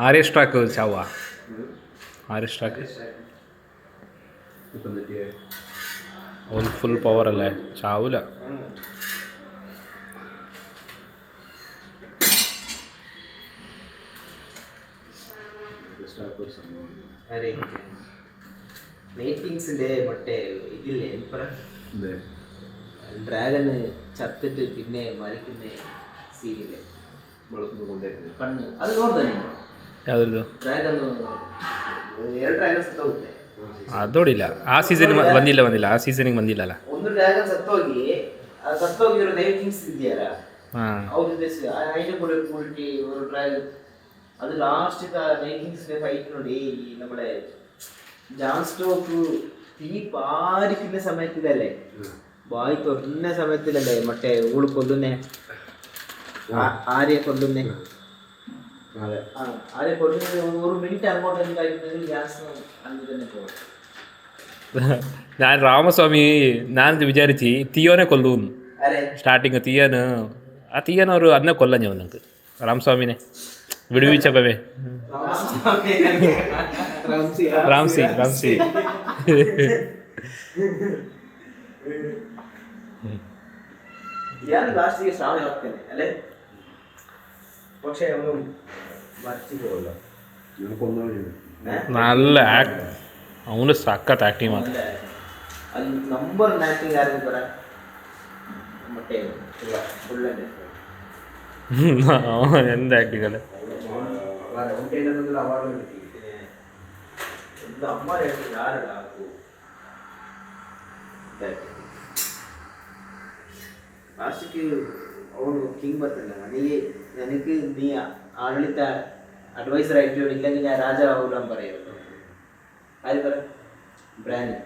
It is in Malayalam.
Arya's track ചാവുക. Arya's track full power അല്ലേ, ചാവൂല. റേറ്റിംഗ്സിന്റെ മറ്റേ ഇതില്ലേ ഡ്രാഗന് ചത്തിട്ട് പിന്നെ മരിക്കുന്ന സീനില്ലേ കണ്ണ് അത് യാതൊരു ഡ്രാഗൺ ഡ്രാഗൺ സത്തോകില്ലേ അതോടില്ല. ആ സീസണിൽ വന്നില്ല ആ സീസണിൽ വന്നില്ലല്ല. ഒന്ന് ഡ്രാഗൺ സത്തോಗಿ ഒരു റേറ്റിംഗ്സ് ಇದೆಯಲ್ಲ ಅವ್ರ അതിന്റെ കൂടെ കൂടിയിട്ട് ഒരു ഡ്രാഗൺ അത് ലാസ്റ്റ് റേറ്റിംഗ്സിന്റെ ഫൈറ്റ് ನೋಡಿ നമ്മുടെ ജാൻ സ്റ്റോക്ക് തീ പാരിക്കുന്ന സമയത്തിലല്ലേ, വായി തുറന്ന സമയത്തിലല്ലേ മറ്റേ ഊള് കൊല്ലുന്നേ, ആര്യെ കൊല്ലുന്നേ. ആര്യെ കൊല്ലുന്നത് ഒരു മിനിറ്റ് അങ്ങോട്ട് എന്തായിട്ടുണ്ടെങ്കിൽ ഗ്യാസ് അന്ന് തന്നെ പോകും. ഞാൻ രാമസ്വാമി ഞാൻ വിചാരിച്ച് തീയോനെ കൊല്ലൂന്ന് സ്റ്റാർട്ടിങ്. തീയന ഒരു അന്നെ കൊല്ലം ഞാൻ നിങ്ങൾക്ക് രാമസ്വാമിനെ വിടുവിച്ചപ്പേ. ರಾಮ್ಸಿ ഞാൻ ലാസ്റ്റിಗೆ ಸ್ಟಾರ್ಟ್ ಆಗ್ತೇನೆ ಅല്ലേ, പക്ഷേ അവನು മരിച്ചു പോകല്ലോ. നല്ല അവന് സക്കത്ത് ആക്ടിങ് മാത്രം. അത് നമ്പർ ആക്ടിങ് ആയിരുന്നു പറ മറ്റേ പുള്ളന്റെ എന്ത് ആക്ടിങ് അല്ലേ. അവാർഡ് കിട്ടി. അമ്മ ಯಾರಲ್ಲ ಲಾಸ್ಟಿಗೆ ಅವನು ಕಿಂಗ್ ಬರ್ತಾನೆ ನನಗೆ ನೀ ಆಡಳಿತ ಅಡ್ವೈಸರ್ ಆಯ್ತು, ಇല്ലെങ്കിൽ ഞാൻ രാജാവാകൂല പറയുന്നത്. ആര് പറ ബ്രാൻഡ്